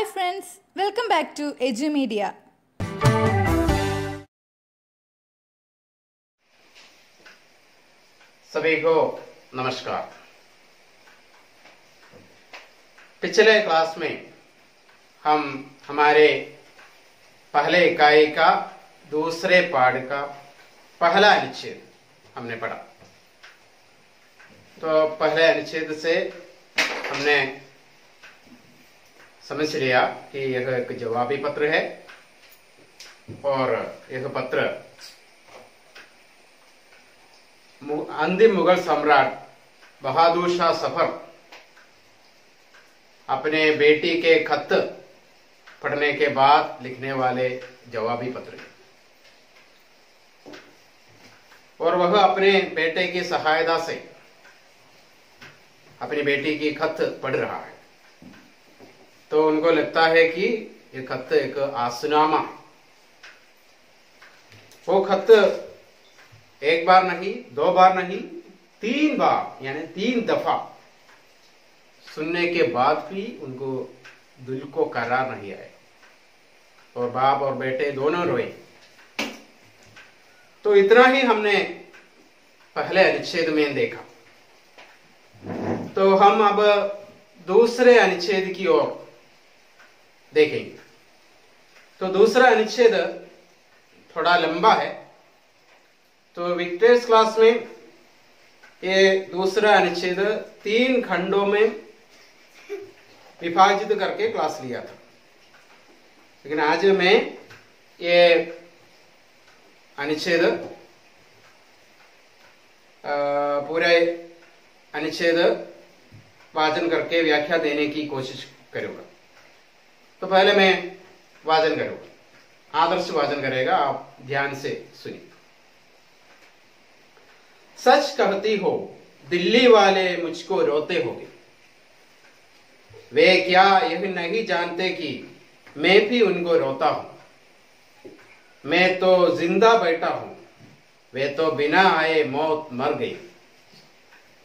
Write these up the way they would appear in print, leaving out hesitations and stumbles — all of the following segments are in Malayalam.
Hi friends, welcome back to EduMedia. सभी को नमस्कार। पिछले क्लास में हम हमारे पहले इकाई का दूसरे पाठ का पहला अनुच्छेद हमने पढ़ा। तो पहले अनुच्छेद से हमने समझ लिया कि यह एक जवाबी पत्र है और यह पत्र अंतिम मुगल सम्राट बहादुर शाह सफर अपने बेटी के खत पढ़ने के बाद लिखने वाले जवाबी पत्र है और वह अपने बेटे की सहायता से अपनी बेटी की खत पढ़ रहा है। तो उनको लगता है कि यह खत एक आसनामा है। वो खत एक बार नहीं, दो बार नहीं, 3 बार यानी 3 दफा सुनने के बाद भी उनको दिल को करार नहीं आया और बाप और बेटे दोनों रोए। तो इतना ही हमने पहले अनुच्छेद में देखा। तो हम अब दूसरे अनुच्छेद की ओर देखेंगे। तो दूसरा अनुच्छेद थोड़ा लंबा है। तो विक्टर्स क्लास में ये दूसरा अनुच्छेद 3 खंडों में विभाजित करके क्लास लिया था, लेकिन आज मैं ये अनुच्छेद पूरे अनुच्छेद वाचन करके व्याख्या देने की कोशिश करूंगा। तो पहले मैं वाचन करूंगा, आदर्श वाचन करेगा, आप ध्यान से सुनिए। सच कहती हो दिल्ली वाले मुझको रोते होंगे, वे क्या यह नहीं जानते कि मैं भी उनको रोता हूं। मैं तो जिंदा बैठा हूं, वे तो बिना आए मौत मर गई।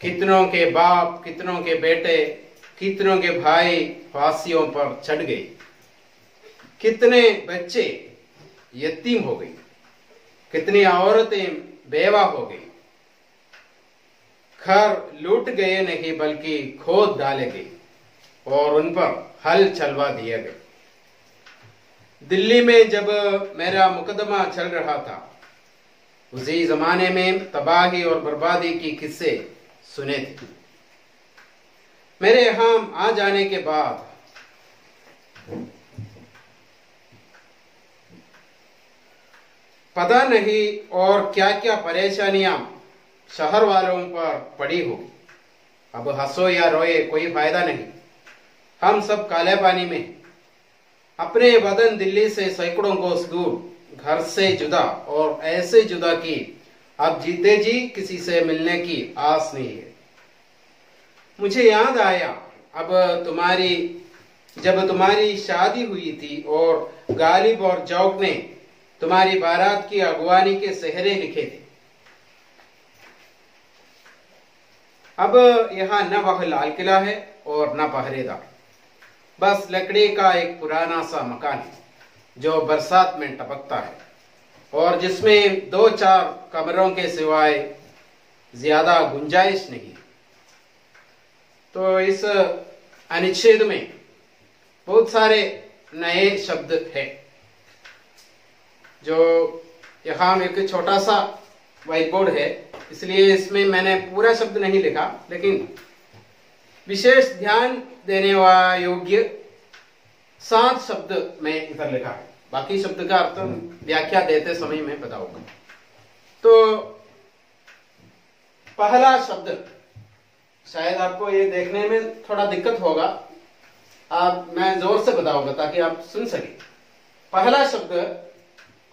कितनों के बाप, कितनों के बेटे, कितनों के भाई फांसियों पर चढ़ गए। कितने बच्चे यतीम हो गई, कितनी औरतें बेवा हो गई। घर लूट गए नहीं बल्कि खोद डाले गए और उन पर हल चलवा दिया गया। दिल्ली में जब मेरा मुकदमा चल रहा था, उसी जमाने में तबाही और बर्बादी की किस्से सुने थे। मेरे यहां आ जाने के बाद पता नहीं और क्या क्या परेशानियां शहर वालों पर पड़ी होगी। अब हंसो या रोए कोई फायदा नहीं, हम सब काले पानी में। अपने वतन दिल्ली से सैकड़ों कोस दूर, घर से जुदा और ऐसे जुदा कि अब जीते जी किसी से मिलने की आस नहीं है। मुझे याद आया जब तुम्हारी शादी हुई थी और गालिब और जौक ने तुम्हारी बारात की अगवानी के सेहरे लिखे थे। अब यहाँ न वह लाल किला है और न पहरेदार, बस लकड़ी का एक पुराना सा मकान है जो बरसात में टपकता है और जिसमें 2-4 कमरों के सिवाय ज्यादा गुंजाइश नहीं। तो इस अनुच्छेद में बहुत सारे नए शब्द हैं जो यहाँ एक छोटा सा व्हाइट बोर्ड है, इसलिए इसमें मैंने पूरा शब्द नहीं लिखा, लेकिन विशेष ध्यान देने योग्य 7 शब्द मैं इधर लिखा है। बाकी शब्द का अर्थ व्याख्या देते समय मैं बताऊंगा। तो पहला शब्द, शायद आपको ये देखने में थोड़ा दिक्कत होगा, मैं जोर से बताऊंगा ताकि आप सुन सके। पहला शब्द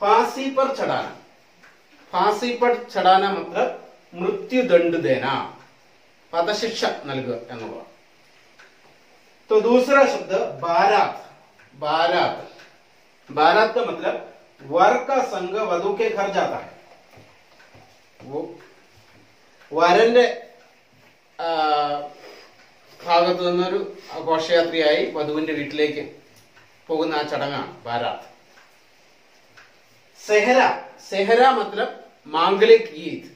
फांसी पर चढ़ाना। फांसी पर चढ़ाना मतलब मृत्यु दंड देना, वधशिक्षा നൽകുക എന്നുള്ളതാണ്। तो दूसरा शब्द बारात। बारात बारात का मतलब वर का संग वधु के घर जाता है। वो വരന്റെ ഭാഗത്തു നിന്നൊരു ഘോഷയാത്രയായി വധുവിന്റെ വീട്ടിലേക്ക് പോകുന്ന ആ ചടങ്ങാണ് ബാരാത്ത്. സെഹര, സെഹര मतलब മാംഗലിക് ഗീത്.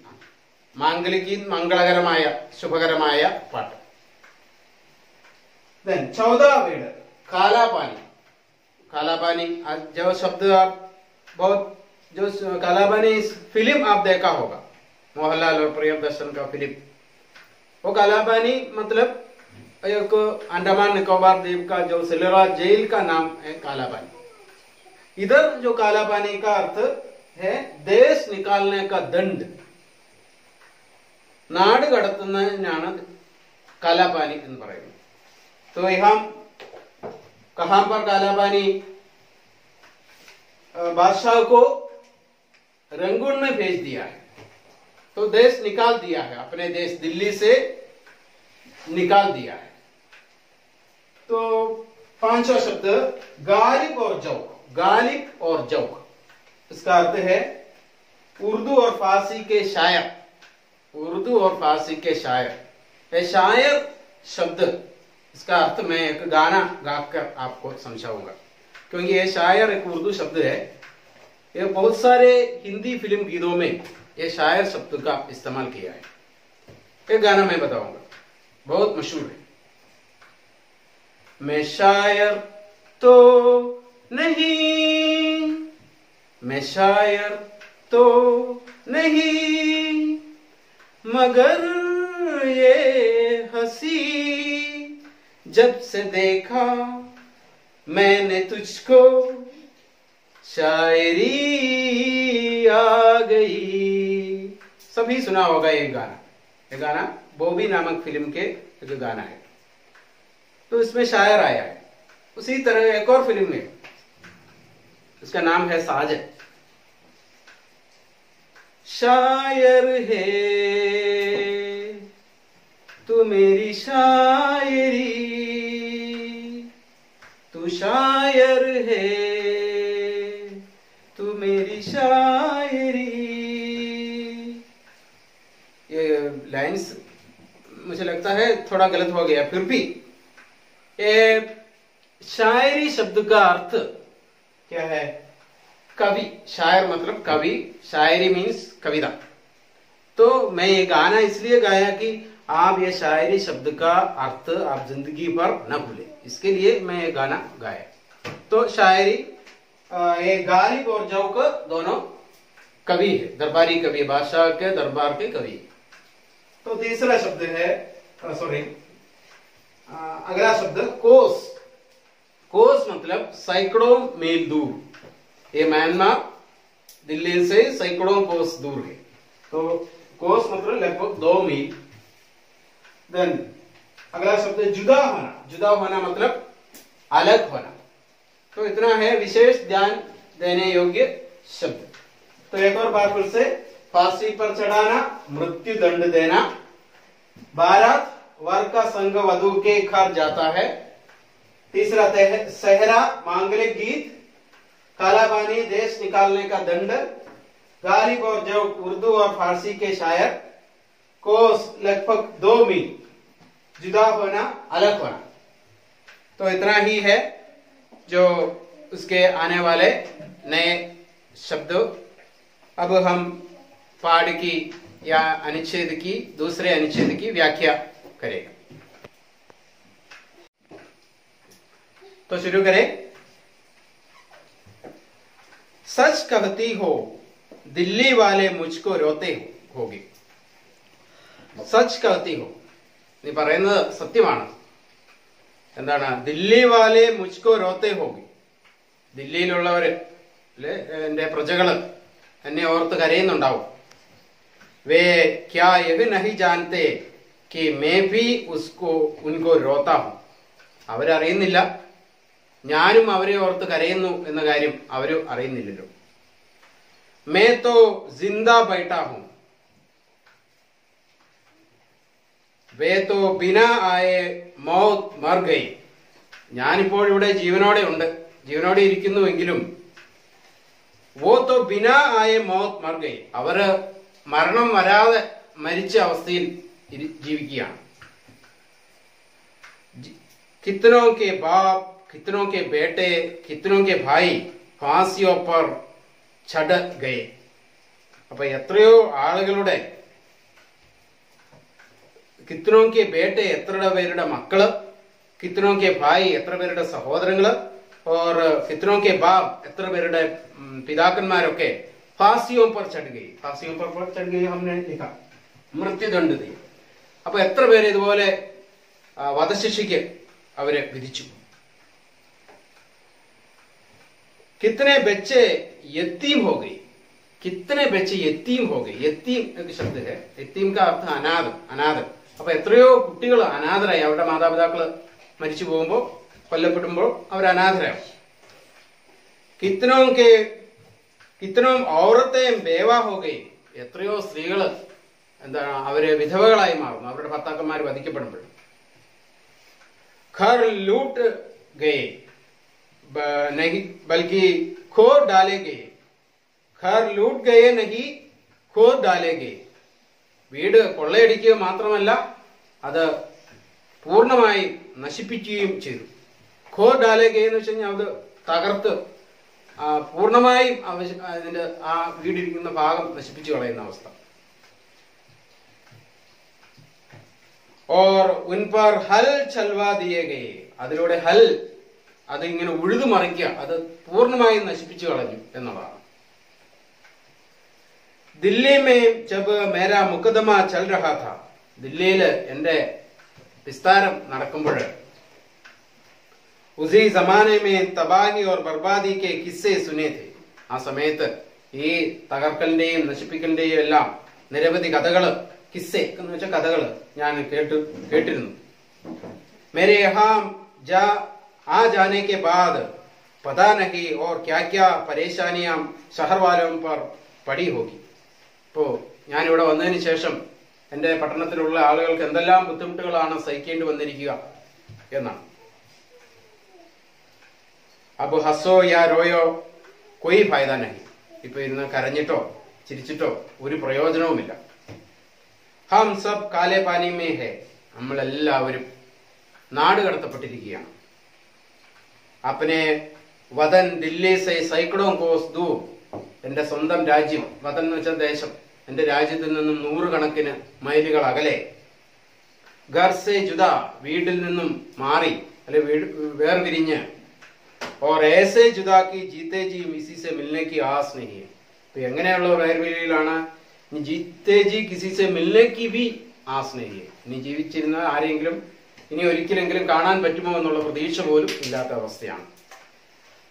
മാംഗലിക് ഗീത് മംഗളകരമായ ശുഭകരമായ പാട്ട്. देन 14 वर्ड काला पानी. काला पानी जो शब्द आप बहुत जो काला पानी फिल्म आप देखा होगा, मोहनलाल और प्रियदर्शन का फिल्म. वो काला पानी मतलब एक अंडमान निकोबार द्वीप का जो सिलरा जेल का नाम है काला पानी. इधर जो काला पानी का अर्थ है देश निकालने का दंड. नाड़ कടത്തുന്നതിനാണ് काला पानी എന്ന് പറയുന്നത്. तो यहाँ कहां पर काला पानी बादशाह को रंगून में भेज दिया है, तो देश निकाल दिया है, अपने देश दिल्ली से निकाल दिया है. तो 5वां शब्द गालिब और जौक. गालिब और जौक इसका अर्थ है उर्दू और फारसी के शायर. उर्दू और फारसी के शायर. ये शायर शब्द इसका अर्थ मैं एक गाना गाकर आपको समझाऊंगा, क्योंकि ये शायर एक उर्दू शब्द है. ये बहुत सारे हिंदी फिल्म गीतों में ये शायर शब्द का इस्तेमाल किया है. एक गाना मैं बताऊंगा, बहुत मशहूर है. मैं शायर तो नहीं, मैं शायर तो नहीं, मगर ये हंसी जब से देखा मैंने तुझको शायरी आ गई. सभी सुना होगा ये गाना. ये गाना बॉबी नामक फिल्म के एक गाना है. तो इसमें शायर आया है. उसी तरह एक और फिल्म में, उसका नाम है साजन. शायर है तू मेरी शायरी, तू शायर है तू मेरी शायरी. ये लाइन्स मुझे लगता है थोड़ा गलत हो गया, फिर भी ये शायरी शब्द का अर्थ क्या है? कवि. शायर मतलब कवि, शायरी मीन्स कविता. तो मैं ये गाना इसलिए गाया कि आप ये शायरी शब्द का अर्थ आप जिंदगी भर न भूले, इसके लिए मैं ये गाना गाया. तो शायरी ये गालिब और जौक दोनों कवि है, दरबारी कवि, बादशाह के दरबार के कवि. तो तीसरा शब्द है अगला शब्द कोस. कोस मतलब सैकड़ों मील दूर. ये म्यांमार दिल्ली से सैकड़ों कोस दूर है. तो कोस मतलब लगभग 2 मील. देन अगला शब्द जुदा होना. जुदा होना मतलब अलग होना. तो इतना है विशेष ध्यान देने योग्य शब्द. तो एक और बार फिर से, फांसी पर चढ़ाना, मृत्यु दंड देना, बारात वर का संग वधु के घर जाता है. तीसरा सहरा मांगलिक गीत, काला पानी देश निकालने का दंड, गालिब और जौक उर्दू और फारसी के शायर, कोस लगभग 2 मील, जुदा होना अलग होना. तो इतना ही है जो उसके आने वाले नए शब्द. अब हम पाठ की या अनुच्छेद की दूसरे अनुच्छेद की व्याख्या करेगा. तो शुरू करें. सच कहती हो दिल्ली वाले मुझको रोते होगे. സച്ച് कहती हो, നീ പറയുന്നത് സത്യമാണ്. എന്താണ്? ദില്ലി വാലെ മുജ്കോ രോത്തെ ഹോഗി. ദില്ലിയിലുള്ളവര് എന്റെ പ്രജകള് എന്നെ ഓർത്ത് കരയുന്നുണ്ടാവും. വേ ക്യാ യഹ് നഹി ജാനത്തെ कि मैं भी उनको रोता हूं. അവരറിയുന്നില്ല ഞാനും അവരെ ഓർത്ത് കരയുന്നു എന്ന കാര്യം അവര് അറിയുന്നില്ലല്ലോ. मैं तो जिंदा बैठा हूं, वे तो बिना आए मौत मर गई. ഞാനിപ്പോൾ ഇവിടെ ജീവനോടെ ഇരിക്കുന്നുവെങ്കിലും वो तो बिना आए मौत मर गई, അവര് മരണം വരാതെ മരിച്ച അവസ്ഥയിൽ ജീവിക്കുകയാണ്. कितनों के बाप कितनों के बेटे कितनों के भाई फांसियों पर चढ़ गए. അപ്പൊ എത്രയോ ആളുകളുടെ കിത്തനോ കെ ബേട്ടെ എത്ര പേരുടെ മക്കള്, കിത്തനോ കെ ഭായി എത്ര പേരുടെ സഹോദരങ്ങള്, और कितनों के बाप എത്ര പേരുടെ പിതാക്കന്മാരൊക്കെ ഫാസിയോ पर चढ़ गई. ഫാസിയോ पर चढ़ गई हमने लिखा, മൃത്യുദണ്ഡ് दी. അപ്പൊ എത്ര പേര് ഇതുപോലെ വധശിക്ഷയ്ക്ക് അവരെ വിധിച്ചു. कितने बच्चे यतीम हो गए. कितने बच्चे यतीम हो गए. यतीम एक शब्द है. यतीम का अर्थ अनाथ, अनाथ. അപ്പൊ എത്രയോ കുട്ടികൾ അനാഥരായി. അവരുടെ മാതാപിതാക്കള് മരിച്ചു പോകുമ്പോ കൊല്ലപ്പെടുമ്പോൾ അവർ അനാഥരാകും. കിത്തനോ ഔറത്തെയും ബേവാ ഹോ ഗയി. എത്രയോ സ്ത്രീകള് എന്താണ് അവര് വിധവകളായി മാറുന്നു അവരുടെ ഭർത്താക്കന്മാർ വധിക്കപ്പെടുമ്പോൾ. ഘർ ലൂട്ട് ഗയെ नहीं बल्कि खोद डाले गए. घर लूट गए नहीं खोद डाले गए. വീട് കൊള്ളയടിക്കുക മാത്രമല്ല അത് പൂർണ്ണമായി നശിപ്പിക്കുകയും ചെയ്തു. ഖോദ് ഡാലെ ഗേ എന്ന് വെച്ച് കഴിഞ്ഞാൽ അത് തകർത്ത് പൂർണ്ണമായും അതിന്റെ ആ വീടിരിക്കുന്ന ഭാഗം നശിപ്പിച്ചു കളയുന്ന അവസ്ഥ. और उन पर हल चलवा दिए गए. അതിലൂടെ ഹൽ അത് ഇങ്ങനെ ഉഴുതു മറിക്കുക, അത് പൂർണ്ണമായും നശിപ്പിച്ചു കളഞ്ഞു എന്നുള്ളതാണ്. ദില്ലി മേ ജബ് മേരാ മുഖദ്ദമ ചൽ രഹാ ഥാ. ദില്ലിയിൽ എന്റെ വിസ്താരം നടക്കുമ്പോൾ ഉസി സമാനെ മേ തബാഹി और ബർബാദി കെ കിസ്സെ സുനെ थे. ആ സമയത്ത് ഈ തകർക്കലിന്റെയും നശിപ്പിക്കലിന്റെയും എല്ലാം നിരവധി കഥകള്, കിസ്സെ എന്ന് വെച്ച കഥകള് ഞാൻ കേട്ടിരുന്നു. മേരെ യഹാ ജാ आ जाने के बाद पता नहीं और क्या क्या परेशानियां शहर वालों पर पड़ी होगी. ഇപ്പോ ഞാൻ ഇവിടെ വന്നതിന് ശേഷം എന്റെ പട്ടണത്തിലുള്ള ആളുകൾക്ക് എന്തെല്ലാം ബുദ്ധിമുട്ടുകളാണ് സഹിക്കേണ്ടി വന്നിരിക്കുക എന്നാണ്. അബ് ഹസോ യാ റോയോ കൊയ് ഫായദ നഹി. ഇപ്പൊ ഇരുന്ന് കരഞ്ഞിട്ടോ ചിരിച്ചിട്ടോ ഒരു പ്രയോജനവുമില്ല. ഹം സബ് കാലെ പാനി മേ ഹെ. നമ്മളെല്ലാവരും നാട് കടത്തപ്പെട്ടിരിക്കുകയാണ്. अपने वतन दिल्ली से सैकड़ों कोस दूर. എന്റെ സ്വന്തം രാജ്യം, വതൻ എന്ന് വെച്ചാൽ ദേശം, എന്റെ രാജ്യത്തിൽ നിന്നും നൂറുകണക്കിന് മൈലുകൾ അകലെ. ഘർ സെ ജുദാ, വീട്ടിൽ നിന്നും മാറി അല്ലെ വേർപിരിഞ്ഞ്. और ऐसे जुदा की जीते जी किसी से मिलने की आस नहीं है. ഇപ്പൊ എങ്ങനെയുള്ള വേർപിരിയിലാണ്? ജീത്തെ ജി കിസി സെ മിൽനെ കി ഭി ആസ് നഹി ഹൈ. ഇനി ജീവിച്ചിരുന്ന ആരെങ്കിലും ഇനി ഒരിക്കലെങ്കിലും കാണാൻ പറ്റുമോ എന്നുള്ള പ്രതീക്ഷ പോലും ഇല്ലാത്ത അവസ്ഥയാണ്.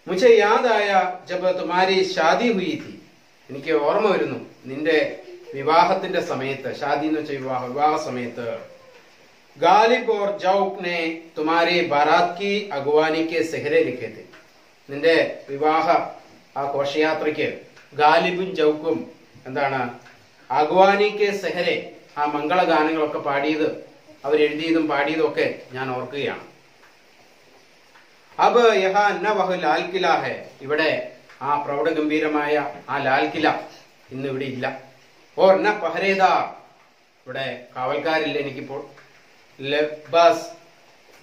മുझे याद आया जब तुम्हारी शादी हुई थी. എനിക്ക് ഓർമ്മ വരുന്നു നിന്റെ വിവാഹത്തിന്റെ സമയത്ത്. ഷാദി എന്ന് വെച്ചാൽ വിവാഹ സമയത്ത്. ഗാലിബ് और जौक ने तुम्हारी बारात की अगवानी के सेहरे लिखे थे. നിന്റെ വിവാഹ ആ ഘോഷയാത്രയ്ക്ക് ഗാലിബും ജൗക്കും എന്താണ് അഗ്വാനി കെ സെഹരെ, ആ മംഗളഗാനങ്ങളൊക്കെ പാടിയത്, അവരെഴുതിയതും പാടിയതും ഒക്കെ ഞാൻ ഓർക്കുകയാണ്. അബ് യഹാ ന വഹ് ലാൽ കില ഹെ. ഇവിടെ ആ പ്രൗഢഗംഭീരമായ ആ ലാൽ കില ഇന്ന് ഇവിടെ ഇല്ല. ഓർ ന പഹരേദാർ. ഇവിടെ കാവൽക്കാരില്ല എനിക്കിപ്പോൾ. ബസ്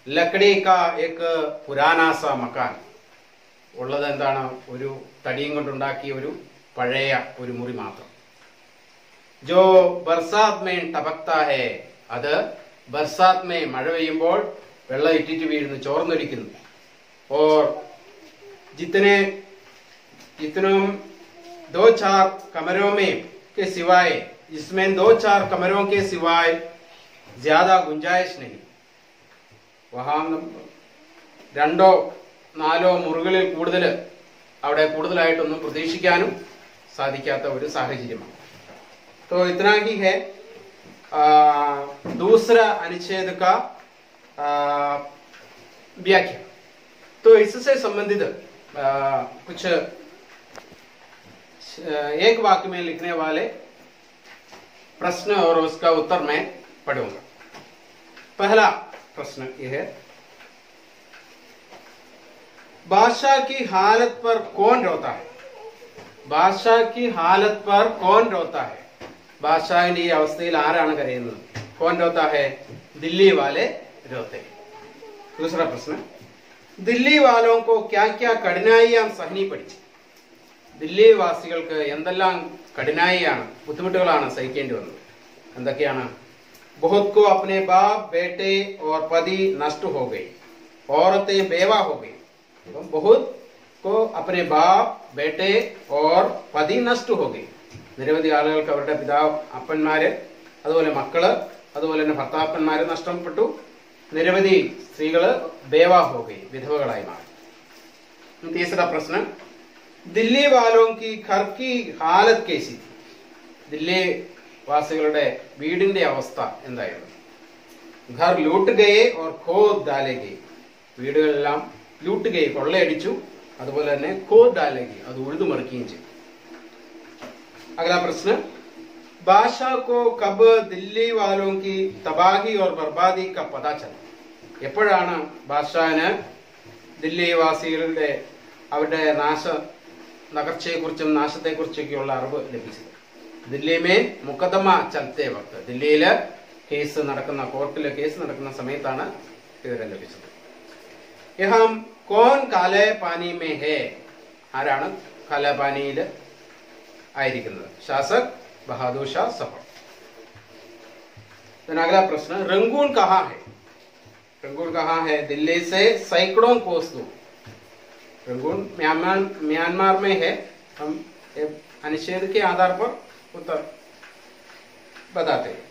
ലക്കടി കാ ഏക് പുരാനാ സാ മക്കാൻ. ഉള്ളത് എന്താണ്? ഒരു തടിയും കൊണ്ടുണ്ടാക്കിയ ഒരു പഴയ ഒരു മുറി മാത്രം. ജോ ബർസാത് മേ ടപക്താ ഹെ. അത് ബർസാത് മേ മഴ പെയ്യുമ്പോൾ വെള്ളം ഇറ്റിറ്റ് വീഴുന്നു, ചോർന്നൊലിക്കുന്നു. और जितनों दो चार कमरों में के सिवाय, जिसमें दो चार कमरों के सिवाय ज्यादा गुंजाइश नहीं. वहां രണ്ടോ നാലോ മുറികളിൽ കൂടുതൽ അവിടെ കൂടുതലായിട്ടൊന്നും പ്രതീക്ഷിക്കാനും സാധിക്കാത്ത ഒരു സാഹചര്യമാണ്. तो इतना ही है. दूसरा अनुच्छेद का व्याख्या. तो इससे संबंधित कुछ एक वाक्य में लिखने वाले प्रश्न और उसका उत्तर मैं पढ़ूंगा. पहला प्रश्न यह है, बादशाह की हालत पर कौन रोता है? बादशाह की हालत पर कौन रोता है? ബാദ്ഷാഹിന്റെ ഈ അവസ്ഥയിൽ ആരാണ് കരയുന്നത്? കോൻ രോത്താ ഹെ? ദില്ലി വാലെ രോത്തെ. दूसरा प्रश्न, दिल्ली वालों को क्या क्या कठिनाइयां सहनी पड़ी ദില്ലി വാസികൾക്ക് എന്തെല്ലാം കഠിനായിയാണ് ബുദ്ധിമുട്ടുകളാണ് സഹിക്കേണ്ടി വന്നത് എന്തൊക്കെയാണ് बहुत को अपने बाप बेटे और पति नष्ट हो गए औरतें बेवा हो गई बहुत को अपने बाप बेटे और पति नष्ट हो गई നിരവധി ആളുകൾക്ക് അവരുടെ പിതാവ് അപ്പന്മാര് അതുപോലെ മക്കള് അതുപോലെ തന്നെ ഭർത്താക്കന്മാര് നഷ്ടപ്പെട്ടു നിരവധി സ്ത്രീകള് ബേവാ हो गई വിധവകളായി മാറി तीसरा प्रश्न दिल्ली वालों की घर की हालत कैसी थी दिल्ली വാസികളുടെ വീടിന്റെ അവസ്ഥ എന്തായിരുന്നു घर लूट गए और खोद डाले गए വീടുകളെല്ലാം ലൂട്ട് ഗए കൊള്ളയടിച്ചു അതുപോലെ തന്നെ खोद डाले गए അത് ഉഴുതുമറിക്കുകയും ചെയ്തു अगला प्रश्न बादशाह को कब दिल्ली वालों की तबाही और बर्बादी का पता चला എപ്പോഴാണ് ബാദ്ഷാഹിന് ദില്ലി വാസികളുടെ അവരുടെ നഗർച്ചയെക്കുറിച്ചും നാശത്തെക്കുറിച്ചൊക്കെയുള്ള അറിവ് ലഭിച്ചത് ദില്ലിമേ മുഖദ്ദമ ചലത്തെ വക്ത് ദില്ലിയില് കേസ് നടക്കുന്ന കോർട്ടിലെ കേസ് നടക്കുന്ന സമയത്താണ് വിവരം ലഭിച്ചത് യഹാം കോൻ കാലെ പാനി മേ ഹേ ആരാണ് കാലാപാനിയിൽ ആയിരിക്കുന്നത് शासक बहादुर शाह सफर अगला प्रश्न रंगून कहाँ है रंगून कहाँ है दिल्ली से सैकड़ों कोस दूर रंगून म्यांमार में है हम अनुच्छेद के आधार पर उत्तर बताते हैं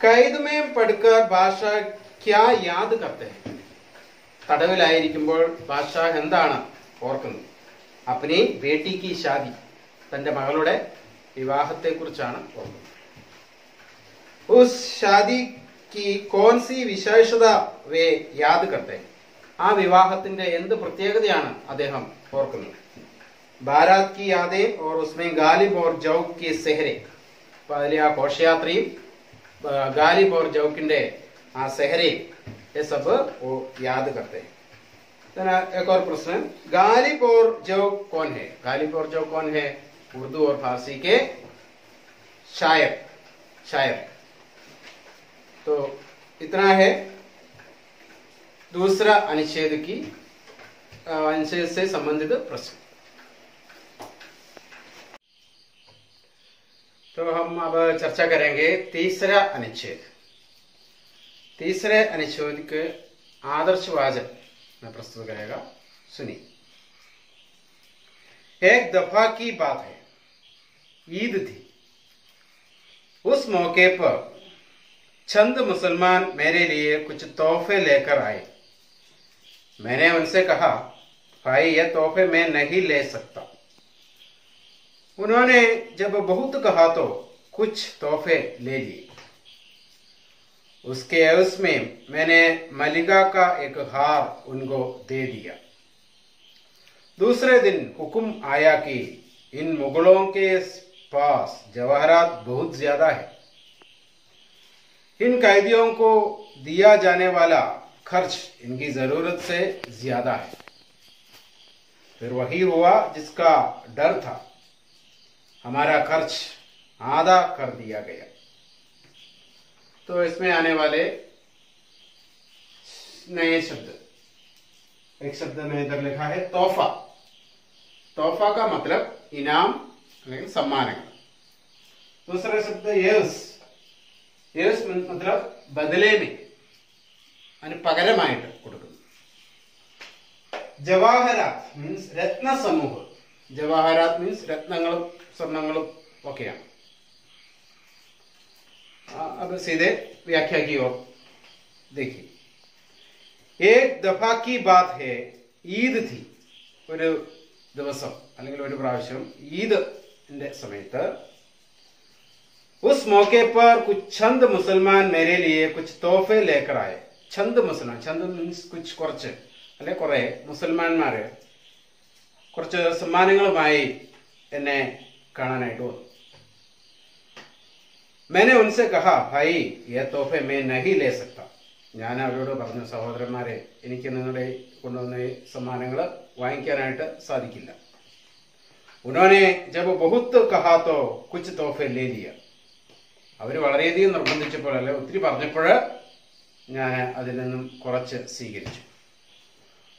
कैद में पढ़कर बादशाह क्या याद करते हैं തടവിലായിരിക്കുമ്പോൾ ബാദ്ഷാഹ് എന്താണ് ഓർക്കുന്നത് अपनी बेटी की शादी തന്റെ മകളുടെ വിവാഹത്തെ കുറിച്ചാണ് ഓർക്കുന്നത് उस शादी की कौन सी विशेषता वे याद करते हैं ആ വിവാഹത്തിന്റെ എന്ത് പ്രത്യേകതയാണ് അദ്ദേഹം ഓർക്കുന്നത് बारात की यादें और उसमें गालिब और जौक की सेहरे അതിലെ ആ ഘോഷയാത്രയും गालिब और जौकिന്റെ ആ സെഹരയും ये सब वो याद करते हैं एक और प्रश्न गालिब और जौक कौन है गालिब और जौक कौन है उर्दू और फारसी के शायर तो इतना है दूसरा अनुच्छेद से संबंधित प्रश्न तो हम अब चर्चा करेंगे तीसरे अनुच्छेद के आदर्श वाचक मैं प्रस्तुत करेगा सुनिए एक दफा की बात है ईद थी उस मौके पर चंद मुसलमान मेरे लिए कुछ तोहफे लेकर आए मैंने उनसे कहा भाई यह तोहफे मैं नहीं ले सकता उन्होंने जब बहुत कहा तो कुछ तोहफे ले लिए उसके एवज में मैंने मलिका का एक हार उनको दे दिया दूसरे दिन हुक्म आया कि इन मुगलों के पास जवाहरात बहुत ज्यादा है इन कैदियों को दिया जाने वाला खर्च इनकी जरूरत से ज्यादा है फिर वही हुआ जिसका डर था हमारा खर्च आधा कर दिया गया तो इसमें आने वाले नए शब्द एक शब्द में इधर लिखा है तोहफा तोहफा का मतलब इनाम सम्मान दूसरा शब्द यस मतलब बदले में പകരമായിട്ട് കൊടുക്കുന്നു ജവാഹരാത്ത് മീൻസ് രത്ന സമൂഹം ജവാഹരാത്ത് മീൻസ് രത്നങ്ങളും സ്വർണങ്ങളും ഒക്കെയാണ് अब सीधे व्याख्या की ओर देखिए एक दफा की बात है ईद थी ഒരു ദിവസം അല്ലെങ്കിൽ ഒരു പ്രാവശ്യം ഈദിന്റെ സമയത്ത് उस मौके पर कुछ चंद मुसलमान मेरे लिए कुछ तोहफे लेकर आए चंद मुसलमान चंद मीൻസ് कुछ കുറച്ച് അല്ലെ കുറെ മുസൽമാന്മാര് കുറച്ച് സമ്മാനങ്ങളുമായി എന്നെ കാണാനായിട്ട് വന്നു मैंने उनसे कहा भाई ये तोहफे मैं नहीं ले सकता ഞാൻ അവരോട് പറഞ്ഞു സഹോദരന്മാരെ എനിക്ക് നിങ്ങളുടെ കൊണ്ടുവന്ന സമ്മാനങ്ങൾ വാങ്ങിക്കാനായിട്ട് സാധിക്കില്ല उन्होंने जब बहुत कहा तो कुछ तोहफे ले लिया അവർ വളരെയധികം നിർബന്ധിച്ചപ്പോൾ അല്ലെ ഒത്തിരി പറഞ്ഞപ്പോൾ ഞാൻ അതിൽ നിന്നും കുറച്ച് സ്വീകരിച്ചു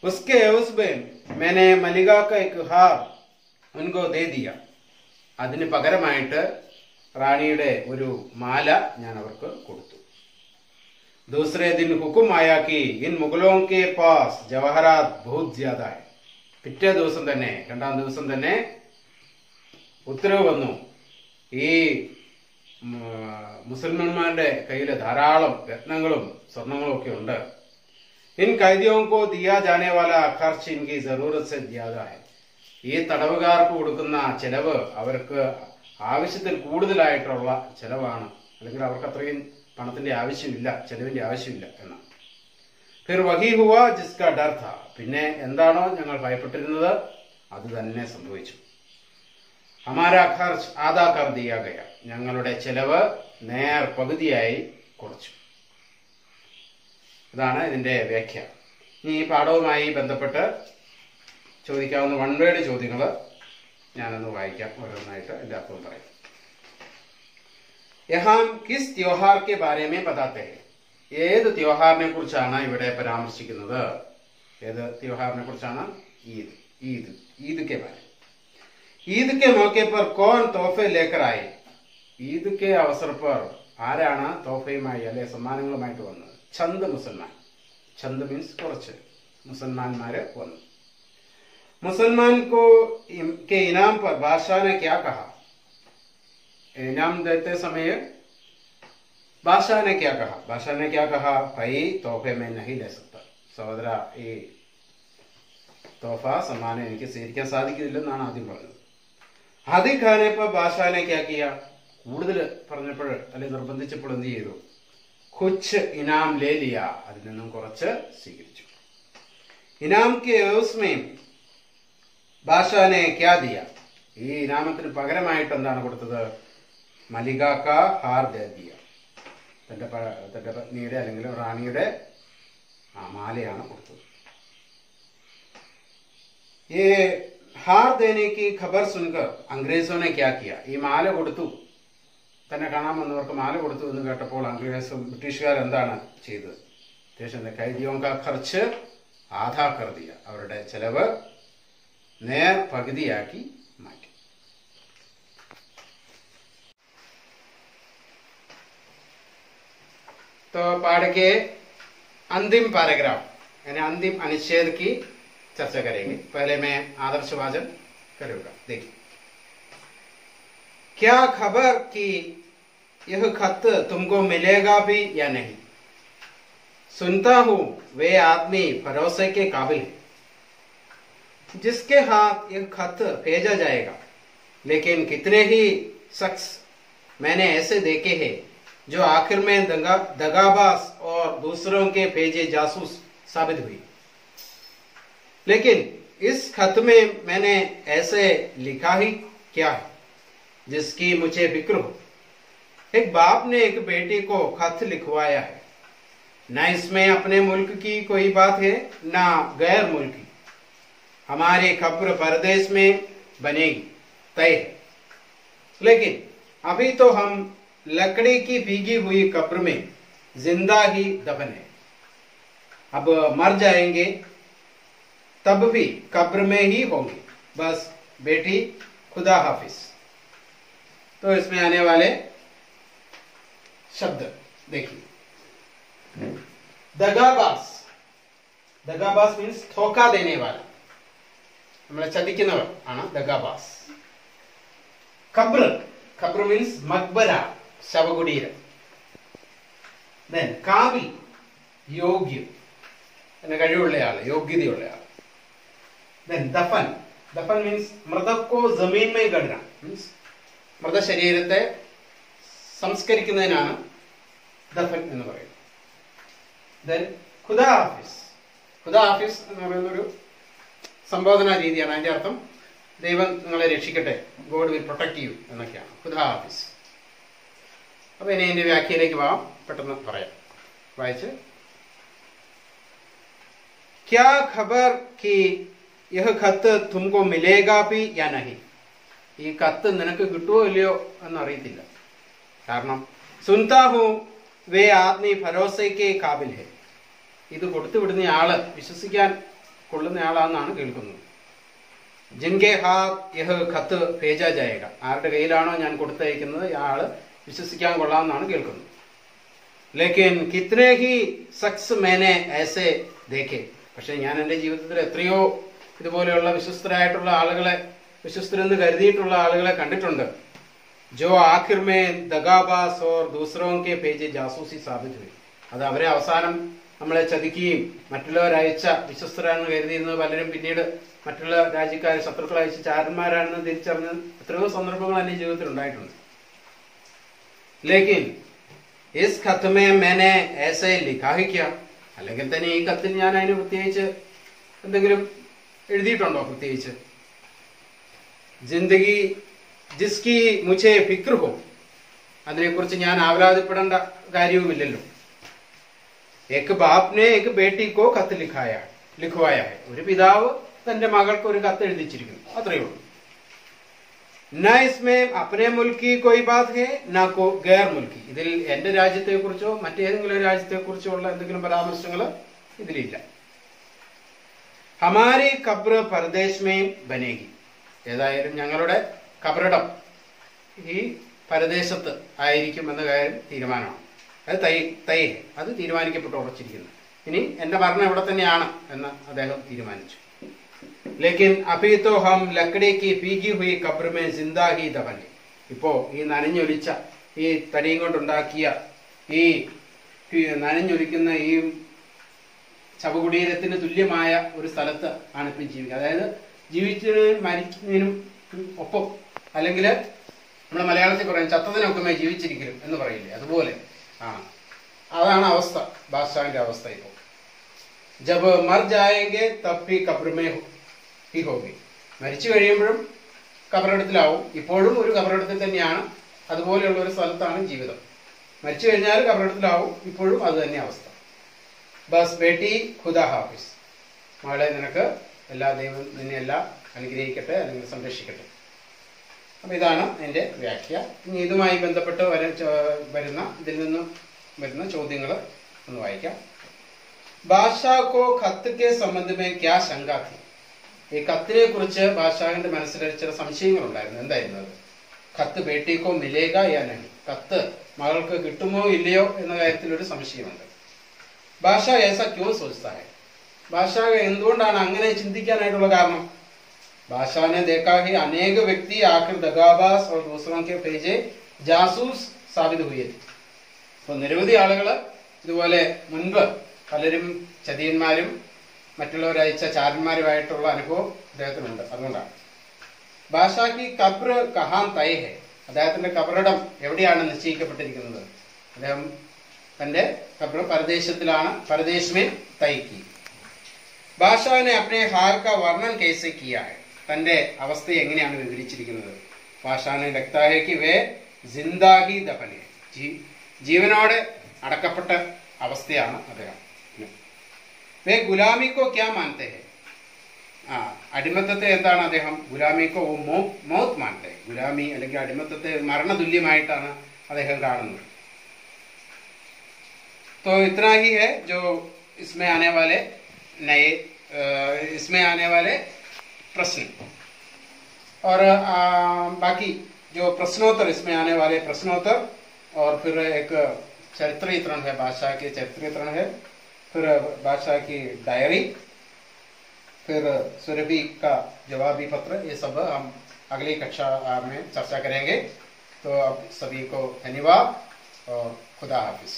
उसके एवज में मैंने मलिका का एक हार उनको दे दिया. അതിന് പകരമായിട്ട് റാണിയുടെ ഒരു മാല ഞാൻ അവർക്ക് കൊടുത്തു. दूसरे दिन हुक्म आया कि इन मुगलों के पास जवाहरात बहुत ज्यादा है. പിറ്റേ ദിവസം തന്നെ, രണ്ടാം ദിവസം തന്നെ ഉത്തരവ് വന്നു, ഈ മുസൽമാന്മാരുടെ കയ്യിൽ ധാരാളം രത്നങ്ങളും സ്വർണങ്ങളും ഒക്കെ ഉണ്ട്. इन कैदियों को दिया जाने वाला खर्च इनकी जरूरत से ज्यादा है. ഈ തടവുകാർക്ക് കൊടുക്കുന്ന ചെലവ് അവർക്ക് ആവശ്യത്തിൽ കൂടുതലായിട്ടുള്ള ചെലവാണ്, അല്ലെങ്കിൽ അവർക്ക് അത്രയും പണത്തിന്റെ ആവശ്യമില്ല, ചെലവിന്റെ ആവശ്യമില്ല എന്നാണ്. फिर वही हुआ जिसका डर था. പിന്നെ എന്താണോ ഞങ്ങൾ ഭയപ്പെട്ടിരുന്നത് അത് തന്നെ സംഭവിച്ചു. हमारा खर्च आधा कर दिया गया. ഞങ്ങളുടെ ചെലവ് നേർ പകുതിയായി കുറച്ചു. ഇതാണ് ഇതിന്റെ വ്യാഖ്യ. ഈ പാഠവുമായി ബന്ധപ്പെട്ട് ചോദിക്കാവുന്ന വൺ വേർഡ് ചോദ്യങ്ങൾ ഞാനൊന്ന് വായിക്കാം, ഓരോന്നായിട്ട് എൻ്റെ അർത്ഥം പറയാം. യഹാം കിസ് त्योहार के बारे में बताते हैं. ഏത് त्योहाറിനെ കുറിച്ചാണ് ഇവിടെ പരാമർശിക്കുന്നത്? ഏത് त्योहाറിനെ കുറിച്ചാണ്? ഈദ്. ഈദ് ഈദ് के बारे. ईद के मौके पर कौन तोहफे लेकर आए? ഈദ് के अवसर पर ആരാണ് തോഫയുമായി അല്ലെ സമ്മാനങ്ങളുമായിട്ട് വന്നത്? ചന്ദ് മുസൽമാൻ. ചന്ദ് മീൻസ് കുറച്ച് മുസൽമാന്മാര് വന്നു. मुसलमान को के इनाम पर बादशाह ने क्या कहा? इनाम देते समय बादशाह ने क्या कहा? बादशाह ने क्या कहा? भाई तोहफे में नहीं ले सकता. സഹോദര, ഈ തോഫ സമ്മാനം എനിക്ക് സ്വീകരിക്കാൻ സാധിക്കുന്നില്ലെന്നാണ് ആദ്യം പറഞ്ഞത്. ആദ്യം ഖാനെപ്പോ ബാദ്ഷാനെ ക്യാ കിയ? കൂടുതൽ പറഞ്ഞപ്പോൾ അല്ലെങ്കിൽ നിർബന്ധിച്ചപ്പോൾ എന്ത് ചെയ്തു? കുച്ച് ഇനാം ലേ ലിയ. അതിൽ നിന്നും കുറച്ച് സ്വീകരിച്ചു. ഇനാം കെ ഉസ്മേം ബാദ്ഷാനെ ക്യാ ദിയ? ഈ ഇനാമത്തിന് പകരമായിട്ട് എന്താണ് കൊടുത്തത്? മലിക കാ ഹാർ ദേ ദിയ. തന്റെ പത്നിയുടെ അല്ലെങ്കിൽ റാണിയുടെ മാലയാണ് കൊടുത്തത്. ഈ ഹാർ ദേനെ കി ഖബർ സുൻകർ അംഗ്രേസോനെ ക്യാ കിയ? ഈ മാല കൊടുത്തു, തന്നെ കാണാൻ വന്നവർക്ക് മാല കൊടുത്തു എന്ന് കേട്ടപ്പോൾ ബ്രിട്ടീഷുകാർ എന്താണ് ചെയ്തത്? ദേശത്തിന്റെ കൈദിയോം കാ ഖർച്ച് ആധാ കർ ദിയ. അവരുടെ ചെലവ് നേർ പകുതിയാക്കി മാറ്റി. तो पाठ के अंतिम पैराग्राफ यानी अंतिम अनुच्छेद की चर्चा करेंगे. पहले मैं आदर्श वाचन करूंगा. देखिए, क्या खबर कि यह खत तुमको मिलेगा भी या नहीं? सुनता हूं वे आदमी भरोसे के काबिल है जिसके हाथ यह खत भेजा जाएगा, लेकिन कितने ही शख्स मैंने ऐसे देखे हैं जो आखिर में दगाबाज और दूसरों के भेजे जासूस साबित हुई. लेकिन इस खत में मैंने ऐसे लिखा ही क्या है जिसकी मुझे फिक्र हो? एक बाप ने एक बेटी को खत लिखवाया है. न इसमें अपने मुल्क की कोई बात है न गैर मुल्क की. हमारी खबर परदेश में बनेगी तय है, लेकिन अभी तो हम लकड़ी की भीगी हुई कब्र में जिंदा ही दफन है. अब मर जाएंगे तब भी कब्र में ही होंगे. बस बेटी, खुदा हाफिज. तो इसमें आने वाले शब्द देखिए. दगाबाज. दगाबाज मीन्स धोखा देने वाला, നമ്മളെ ചതിക്കുന്നവർ ആണ് ദഗാബാസ്. ഖബ്ർ. ഖബ്ർ മീൻസ് മക്ബര, ശവകുടീരം. ദെൻ കാബിൽ, യോഗ്യം, എന്ന കഴിവുള്ളയാള്, യോഗ്യതയുള്ളയാൾ. ദെൻ ദഫൻ. ദഫൻ മീൻസ് മൃതക്കോ ജമീൻ മേ ഗഡന, മീൻസ് മൃതശരീരത്തെ സംസ്കരിക്കുന്നതിനാണ് ദഫൻ എന്ന് പറയുന്നത്. ദെൻ ഖുദാ ഹാഫിസ്. ഖുദാ ഹാഫിസ് എന്ന് പറയുന്നൊരു സംബോധന രീതിയാണ്. അതിന്റെ അർത്ഥം ദൈവം നിങ്ങളെ രക്ഷിക്കട്ടെ, ഗോഡ് വിൽ പ്രൊട്ടക്ട് യു എന്നൊക്കെയാണ്. ഖുദാ ഹാഫിസ്. അപ്പൊ ഇനി എന്റെ വ്യാഖ്യയിലേക്ക് പോവാം, പെട്ടെന്ന് പറയാം, വായിച്ച്. ക്യാ ഖബർ കി യഹ് ഖത്ത് തുംകോ മിലേഗാ ഭി യാ നഹി? ഈ കത്ത് നിനക്ക് കിട്ടുമോ ഇല്ലയോ എന്നറിയത്തില്ല. കാരണം സുൻതാ ഹൂ വേ ആദ്മി ഭരോസയ്ക്ക് കാബിൽ ഹെ. ഇത് കൊടുത്തു വിടുന്ന ആള് വിശ്വസിക്കാൻ കൊള്ളുന്നയാളാണെന്നാണ് കേൾക്കുന്നത്. ജിൻകെ ഹാത്ത് യഹ് ഖത്ത് ഭേജ ജായേഗ, ആരുടെ കയ്യിലാണോ ഞാൻ കൊടുത്തയക്കുന്നത് ആള് വിശ്വസിക്കാൻ കൊള്ളാമെന്നാണ് കേൾക്കുന്നത്. ലേക്കിൻ കിത്നെ ഹി ശഖ്സ് മേനെ ഐസെ ദേഖെ, പക്ഷെ ഞാൻ എൻ്റെ ജീവിതത്തിൽ എത്രയോ ഇതുപോലെയുള്ള വിശ്വസ്തരായിട്ടുള്ള ആളുകളെ, വിശ്വസ്തരെന്ന് കരുതിയിട്ടുള്ള ആളുകളെ കണ്ടിട്ടുണ്ട്. ജോ ആഖിർ may ദഗാബാസ് or ദൂസറോ K page ജാസൂസി Sabith ഹുയി, അത് അവരെ അവസാനം നമ്മളെ ചതിക്കുകയും മറ്റുള്ളവരയച്ച വിശ്വസ്തരാണെന്ന് കരുതിയിരുന്നത് പലരും പിന്നീട് മറ്റുള്ള രാജ്യക്കാർ ശത്രുക്കൾ അയച്ച ചാരന്മാരാണെന്ന് തിരിച്ചറിഞ്ഞ എത്രയോ സന്ദർഭങ്ങൾ എൻ്റെ ജീവിതത്തിൽ ഉണ്ടായിട്ടുണ്ട്. ലേക്കിൻ ഇസ് ഖത്ത് മേ മേനെ ऐसे लिखा है क्या, അല്ലെങ്കിൽ തന്നെ ഈ കത്തിൽ ഞാൻ അതിന് പ്രത്യേകിച്ച് എന്തെങ്കിലും എഴുതിയിട്ടുണ്ടോ? പ്രത്യേകിച്ച് ജിന്ദഗി ജിസ്കി മുझे ഫിക്ർ ഹോ, അതിനെക്കുറിച്ച് ഞാൻ ആവലാതിപ്പെടേണ്ട കാര്യവുമില്ലല്ലോ. ഏക് ബാപ്നെ ഏക് ബേട്ടി കോ കത്ത് ലിഖ്വായ, ഒരു പിതാവ് തന്റെ മകൾക്ക് ഒരു കത്ത് എഴുതിച്ചിരിക്കുന്നു, അത്രയേ ഉള്ളൂ. ना इसमें अपने मुल्क की कोई बात है ना को गैर मुल्की, ഇതിൽ എന്റെ രാജ്യത്തെ കുറിച്ചോ മറ്റേതെങ്കിലും രാജ്യത്തെ കുറിച്ചോ ഉള്ള എന്തെങ്കിലും പരാമർശങ്ങൾ ഇതിലില്ല. ഹമാരി ഖബ്ർ പരദേശ് മേ ബനേഗി, ഏതായാലും ഞങ്ങളുടെ ഖബറിടം ഈ പരദേശത്ത് ആയിരിക്കും എന്ന കാര്യം തീരുമാനമാണ്. അത് അത് തീരുമാനിക്കപ്പെട്ട് ഉറച്ചിരിക്കുന്നു. ഇനി എന്റെ മരണം ഇവിടെ തന്നെയാണ് എന്ന് അദ്ദേഹം തീരുമാനിച്ചു. ലേക്കിൻ അഭി തോ ഹം ലക്കടി കി പീഗി ഹുയി ഖബ്ർ മേ സിന്ദാ ഹി ദഫൻ, ഇപ്പോ ഈ നനഞ്ഞൊലിച്ച ഈ തടിയും കൊണ്ടുണ്ടാക്കിയ ഈ നനഞ്ഞൊലിക്കുന്ന ഈ ശവകുടീരത്തിന് തുല്യമായ ഒരു സ്ഥലത്ത് ആണ് ഇപ്പം ജീവിക്കുക. അതായത് ജീവിച്ചതിനും മരിക്കുന്നതിനും ഒപ്പം, അല്ലെങ്കിൽ നമ്മുടെ മലയാളത്തിൽ പറയാം ചത്തതിനൊക്കെ ജീവിച്ചിരിക്കലും എന്ന് പറയില്ലേ, അതുപോലെ ആണ്. അതാണ് അവസ്ഥ, ബാദ്ഷാഹിന്റെ അവസ്ഥ. ഇപ്പോൾ ജബ് മർ ജായേഗെ തബ് ഭി ഖബ്ർ മേ ഹി ഹോഗി, മരിച്ചു കഴിയുമ്പോഴും ഖബറിടത്തിലാവും. ഇപ്പോഴും ഒരു ഖബറിടത്തിൽ തന്നെയാണ്, അതുപോലെയുള്ള ഒരു സ്ഥലത്താണ് ജീവിതം. മരിച്ചു കഴിഞ്ഞാൽ ഖബറിടത്തിലാവും, ഇപ്പോഴും അത് തന്നെ അവസ്ഥ. ബസ് ബേട്ടി ഖുദാ ഹാഫിസ്, മകളെ നിനക്ക് ദൈവം നിന്നെ എല്ലാം അനുഗ്രഹിക്കട്ടെ അല്ലെങ്കിൽ സംരക്ഷിക്കട്ടെ. അപ്പൊ ഇതാണ് എന്റെ വ്യാഖ്യ. ഇനി ഇതുമായി ബന്ധപ്പെട്ട് ഇതിൽ നിന്നും വരുന്ന ചോദ്യങ്ങൾ ഒന്ന് വായിക്കാം. ബാദ്ഷാ കോ ഖത്ത് കെ സംബന്ധ മേ ക്യാ ശങ്ക ഥി, ഈ കത്തിനെ കുറിച്ച് ബാദ്ഷാഹിന്റെ മനസ്സിൽ ചില സംശയങ്ങൾ ഉണ്ടായിരുന്നു. എന്തായിരുന്നത്? ഖത്ത് ബേട്ടിക്കോ മിലേഗ യാ നഹി, കത്ത് മകൾക്ക് കിട്ടുമോ ഇല്ലയോ എന്ന കാര്യത്തിൽ ഒരു സംശയമുണ്ട്. ബാദ്ഷാ ഏസാ ക്യോ സോച്താ ഹൈ, ബാദ്ഷാ എന്തുകൊണ്ടാണ് അങ്ങനെ ചിന്തിക്കാനായിട്ടുള്ള കാരണം? बादशाह ने देखा कि अनेक व्यक्ति आखिर दगाबाज और दूसरों के भेजे जासूस साबित हुए. അപ്പോൾ നിരവധി ആളുകൾ ഇതുപോലെ മുൻപ് പലരും ചതിയന്മാരും മറ്റുള്ളവരയച്ച ചാരന്മാരുമായിട്ടുള്ള അനുഭവം അദ്ദേഹത്തിനുണ്ട്. അതുകൊണ്ടാണ് ബാദ്ഷാഹി ഖബ്ർ കഹാൻ തൈ ഹെ, അദ്ദേഹത്തിന്റെ ഖബറിടം എവിടെയാണ് നിശ്ചയിക്കപ്പെട്ടിരിക്കുന്നത്? അദ്ദേഹം തന്റെ ഖബ്ർ പരദേശത്തിലാണ്, പരദേശ് മേ തൈ കി. ബാദ്ഷാഹ് ने अपने हाल का वर्णन कैसे किया है, തന്റെ അവസ്ഥയെ എങ്ങനെയാണ് വിവരിച്ചിരിക്കുന്നത്? ബാദ്ഷാഹിനെ ലഗ്താ ഹൈ കി വേ ജിന്ദാ ഹി ദഫൻ ഹൈ, ജീവനോടെ അടക്കപ്പെട്ട അവസ്ഥയാണ് അദ്ദേഹം. വേ ഗുലാമിക്കോ ക്യാ മാനത്തെ ഹൈ, അടിമത്തത്തെ എന്താണ് അദ്ദേഹം? ഗുലാമിക്കോ മൗത്ത് മാനത്തെ, ഗുലാമി അല്ലെങ്കിൽ അടിമത്തത്തെ മരണതുല്യമായിട്ടാണ് അദ്ദേഹം കാണുന്നത്. तो इतना ही है जो इसमें आने वाले प्रश्न, और बाकी जो प्रश्नोत्तर, इसमें आने वाले प्रश्नोत्तर, और फिर एक चरित्रीकरण है, बादशाह के चरित्रीकरण है, फिर बादशाह की डायरी, फिर सुरभि का जवाबी पत्र, ये सब हम अगली कक्षा में चर्चा करेंगे. तो अब सभी को धन्यवाद और खुदा हाफिज.